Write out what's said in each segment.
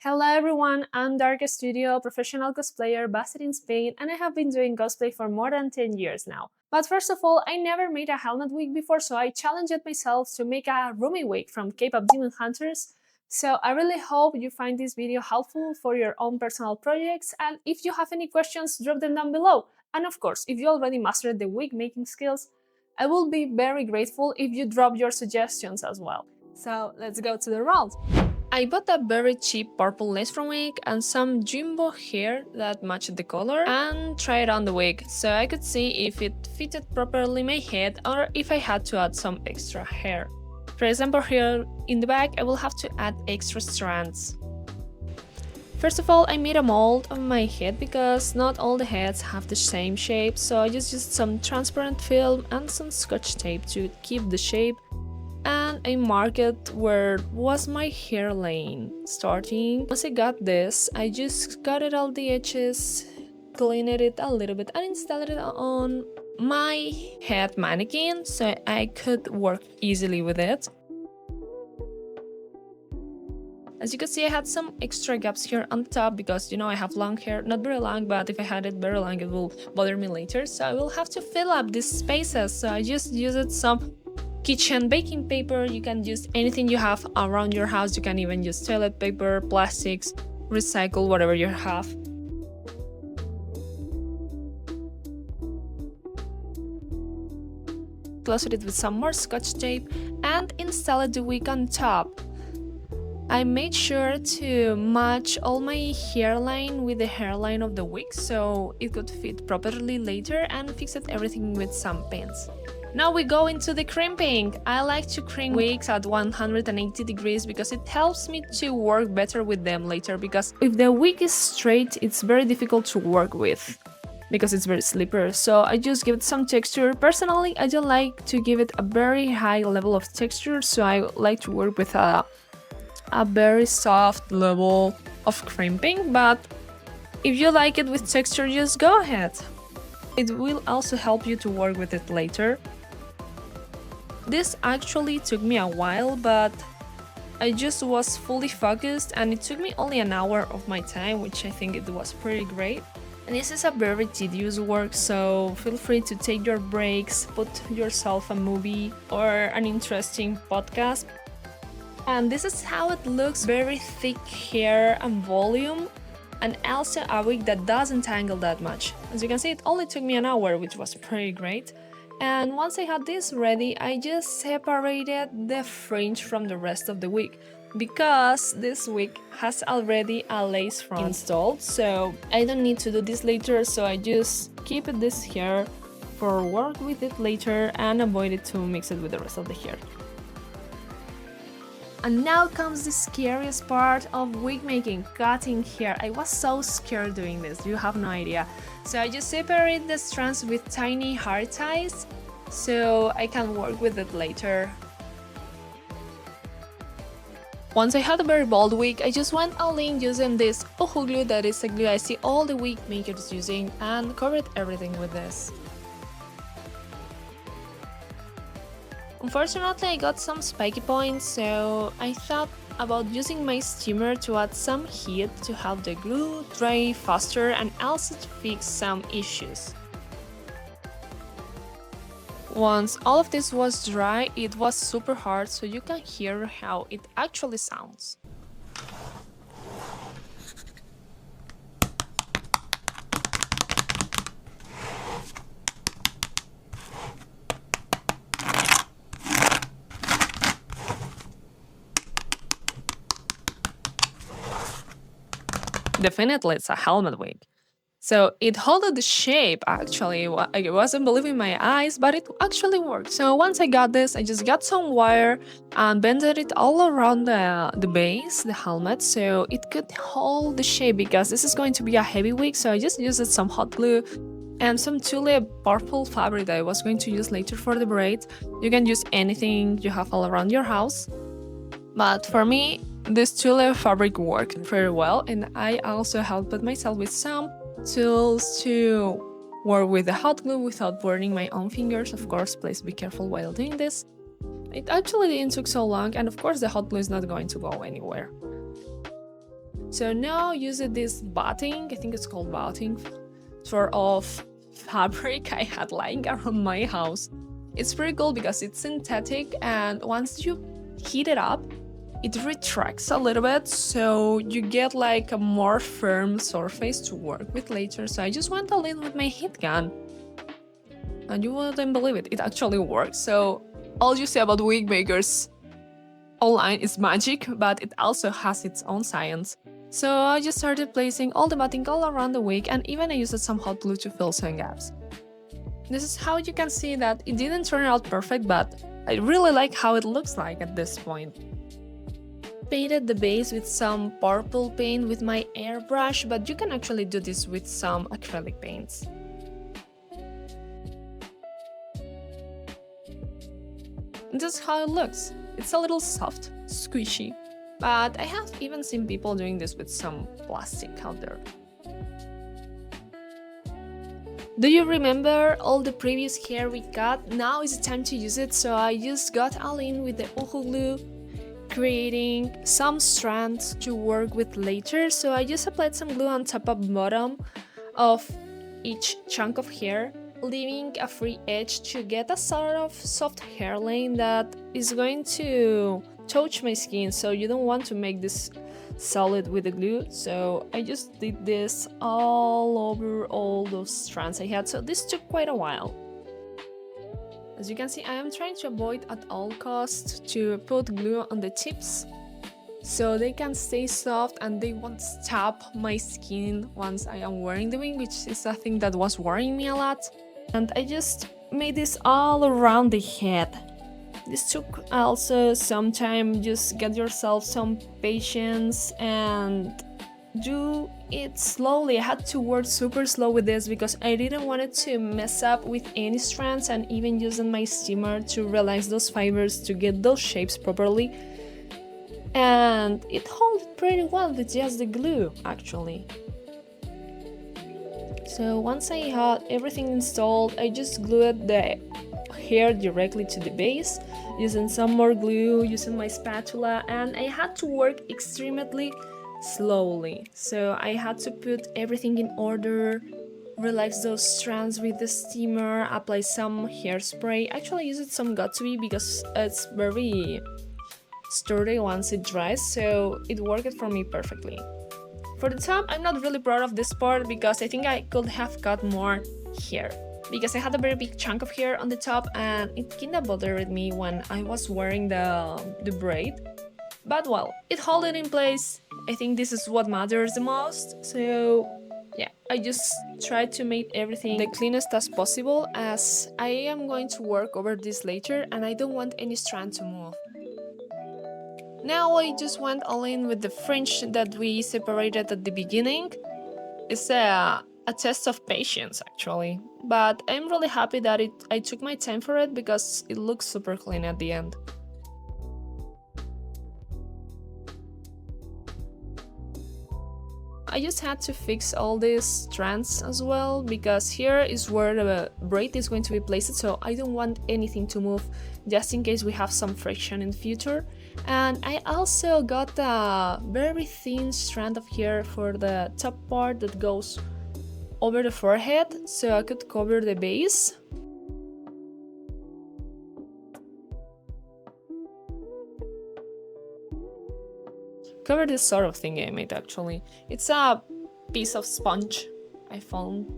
Hello everyone, I'm Dark Studio, professional cosplayer based in Spain, and I have been doing cosplay for more than 10 years now. But first of all, I never made a helmet wig before, so I challenged myself to make a Rumi wig from K-pop Demon Hunters. So I really hope you find this video helpful for your own personal projects, and if you have any questions, drop them down below. And of course, if you already mastered the wig making skills, I will be very grateful if you drop your suggestions as well. So let's go to the round. I bought a very cheap purple Lacefront wig and some jumbo hair that matched the color and tried on the wig so I could see if it fitted properly my head or if I had to add some extra hair. For example, here in the back I will have to add extra strands. First of all, I made a mold of my head because not all the heads have the same shape, so I just used some transparent film and some scotch tape to keep the shape. And I marked where was my hairline starting. Once I got this, I just cut it all the edges, cleaned it a little bit and installed it on my head mannequin so I could work easily with it. As you can see, I had some extra gaps here on top because, I have long hair, not very long, but if I had it very long, it will bother me later. So I will have to fill up these spaces. So I just used some kitchen baking paper. You can use anything you have around your house. You can even use toilet paper, plastics, recycle, whatever you have. Closed it with some more scotch tape and installed the wig on top. I made sure to match all my hairline with the hairline of the wig so it could fit properly later, and fixed everything with some pins. Now we go into the crimping. I like to crimp wigs at 180 degrees because it helps me to work better with them later, because if the wig is straight, it's very difficult to work with because it's very slippery. So I just give it some texture. Personally, I don't like to give it a very high level of texture, so I like to work with a very soft level of crimping, but if you like it with texture, just go ahead. It will also help you to work with it later. This actually took me a while, but I just was fully focused and it took me only an hour of my time, which I think it was pretty great. And this is a very tedious work, so feel free to take your breaks, put yourself a movie or an interesting podcast. And this is how it looks: very thick hair and volume, and also a wig that doesn't tangle that much. As you can see, it only took me an hour, which was pretty great. And once I had this ready, I just separated the fringe from the rest of the wig, because this wig has already a lace front installed, so I don't need to do this later, so I just keep this here for work with it later and avoid it to mix it with the rest of the hair. And now comes the scariest part of wig making: cutting hair. I was so scared doing this, you have no idea. So I just separate the strands with tiny hair ties so I can work with it later. Once I had a very bold wig, I just went all in using this UHU Glue, that is a glue I see all the wig makers using, and covered everything with this. Unfortunately, I got some spiky points, so I thought about using my steamer to add some heat to help the glue dry faster and also to fix some issues. Once all of this was dry, it was super hard, so you can hear how it actually sounds. Definitely, it's a helmet wig. So it held the shape, actually. I wasn't believing my eyes, but it actually worked. So once I got this, I just got some wire and bended it all around the base, the helmet, so it could hold the shape, because this is going to be a heavy wig. So I just used some hot glue and some tulip purple fabric that I was going to use later for the braids. You can use anything you have all around your house, but for me, this tulip fabric worked very well, and I also helped myself with some tools to work with the hot glue without burning my own fingers. Of course, please be careful while doing this. It actually didn't take so long, and of course the hot glue is not going to go anywhere. So now using this batting, I think it's called batting, sort of fabric I had lying around my house. It's pretty cool because it's synthetic, and once you heat it up, it retracts a little bit, so you get like a more firm surface to work with later. So I just went all in with my Heatgun, and you wouldn't believe it, it actually works. So all you say about wig makers online is magic, but it also has its own science. So I just started placing all the batting all around the wig, and even I used some hot glue to fill some gaps. This is how you can see that it didn't turn out perfect, but I really like how it looks like at this point. Painted the base with some purple paint with my airbrush, but you can actually do this with some acrylic paints. This is how it looks. It's a little soft, squishy, but I have even seen people doing this with some plastic out there. Do you remember all the previous hair we got? Now is the time to use it, so I just got all in with the UHU Glue, creating some strands to work with later. So I just applied some glue on top and bottom of each chunk of hair, leaving a free edge to get a sort of soft hairline that is going to touch my skin, so you don't want to make this solid with the glue. So I just did this all over all those strands I had, so this took quite a while. As you can see, I am trying to avoid at all costs to put glue on the tips so they can stay soft and they won't stab my skin once I am wearing the wig, which is a thing that was worrying me a lot. And I just made this all around the head. This took also some time. Just get yourself some patience and do it slowly. I had to work super slow with this because I didn't want it to mess up with any strands, and even using my steamer to relax those fibers to get those shapes properly. And it held pretty well with just the glue, actually. So once I had everything installed, I just glued the hair directly to the base, using some more glue, using my spatula, and I had to work extremely slowly. So I had to put everything in order, relax those strands with the steamer, apply some hairspray. Actually I used some Gatsby because it's very sturdy once it dries, so it worked for me perfectly. For the top, I'm not really proud of this part because I think I could have got more hair, because I had a very big chunk of hair on the top and it kinda bothered me when I was wearing the braid. But well, it held it in place. I think this is what matters the most. So yeah, I just tried to make everything the cleanest as possible, as I am going to work over this later and I don't want any strand to move. Now I just went all in with the fringe that we separated at the beginning. It's a test of patience actually, but I'm really happy that I took my time for it because it looks super clean at the end. I just had to fix all these strands as well, because here is where the braid is going to be placed, so I don't want anything to move just in case we have some friction in the future. And I also got a very thin strand of hair for the top part that goes over the forehead, so I could cover the base. Cover this sort of thing I made actually. It's a piece of sponge I found.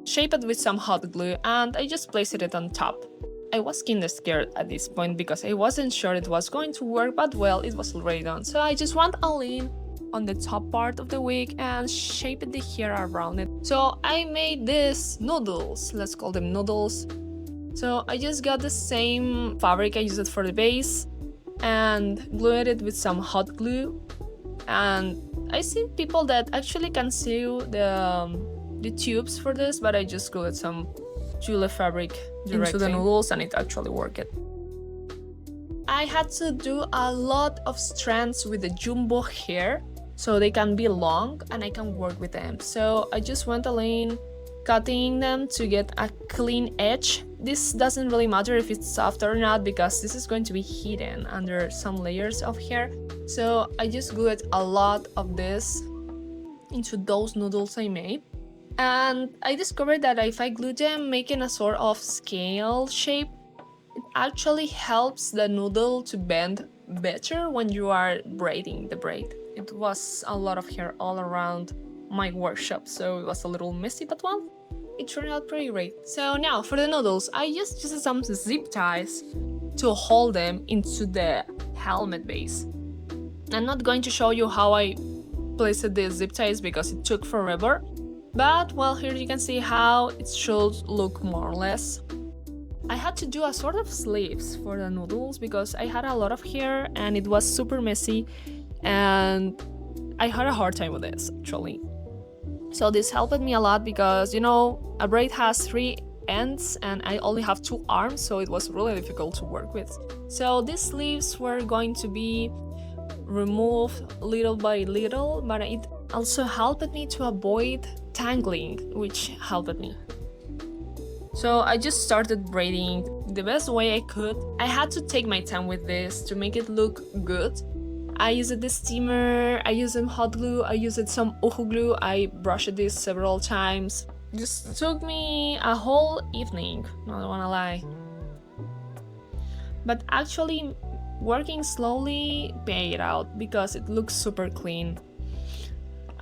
Shaped it with some hot glue and I just placed it on top. I was kinda scared at this point because I wasn't sure it was going to work, but well, it was already done. So I just went all in on the top part of the wig and shaped the hair around it. So I made these noodles, let's call them noodles. So I just got the same fabric I used for the base and glued it with some hot glue. And I see people that actually can sew the tubes for this, but I just glued some Jule fabric into the noodles and it actually worked. I had to do a lot of strands with the jumbo hair so they can be long and I can work with them. So I just went all in, cutting them to get a clean edge this doesn't really matter if it's soft or not, because this is going to be hidden under some layers of hair. So I just glued a lot of this into those noodles I made. And I discovered that if I glue them making a sort of scale shape, it actually helps the noodle to bend better when you are braiding the braid. It was a lot of hair all around my workshop, so it was a little messy, but well, it turned out pretty great. So now for the noodles, I just used some zip ties to hold them into the helmet base. I'm not going to show you how I placed the zip ties because it took forever, but well, here you can see how it should look more or less. I had to do a sort of sleeves for the noodles because I had a lot of hair and it was super messy, and I had a hard time with this actually. So this helped me a lot because, you know, a braid has 3 ends and I only have 2 arms, so it was really difficult to work with. So these sleeves were going to be removed little by little, but it also helped me to avoid tangling, which helped me. So I just started braiding the best way I could. I had to take my time with this to make it look good. I used the steamer, I used some hot glue, I used some UHU glue, I brushed this several times. Just took me a whole evening, not wanna lie. But actually, working slowly paid out because it looks super clean.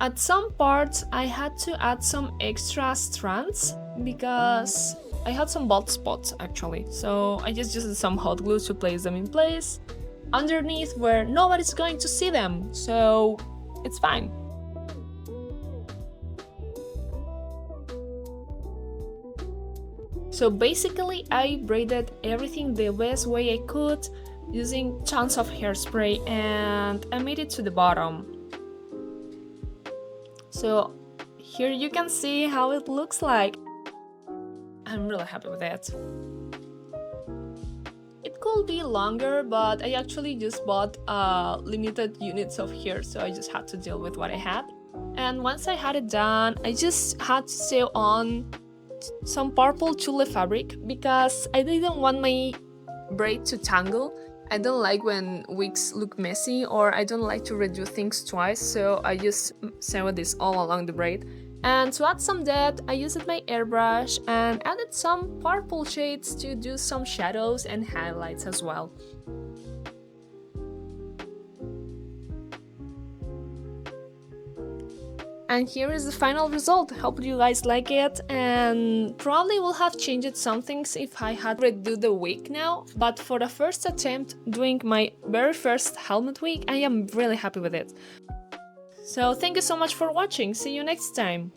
At some parts, I had to add some extra strands because I had some bald spots actually. So I just used some hot glue to place them in place underneath where nobody's going to see them, so it's fine. So basically I braided everything the best way I could using tons of hairspray, and I made it to the bottom. So here you can see how it looks like. I'm really happy with it. It could be longer, but I actually just bought limited units of hair, so I just had to deal with what I had. And once I had it done, I just had to sew on some purple tulle fabric because I didn't want my braid to tangle. I don't like when wigs look messy, or I don't like to redo things twice, so I just sewed this all along the braid. And to add some depth, I used my airbrush and added some purple shades to do some shadows and highlights as well. And here is the final result. Hope you guys like it, and probably will have changed some things if I had redo the wig now, but for the first attempt doing my very first helmet wig, I am really happy with it. So thank you so much for watching, see you next time!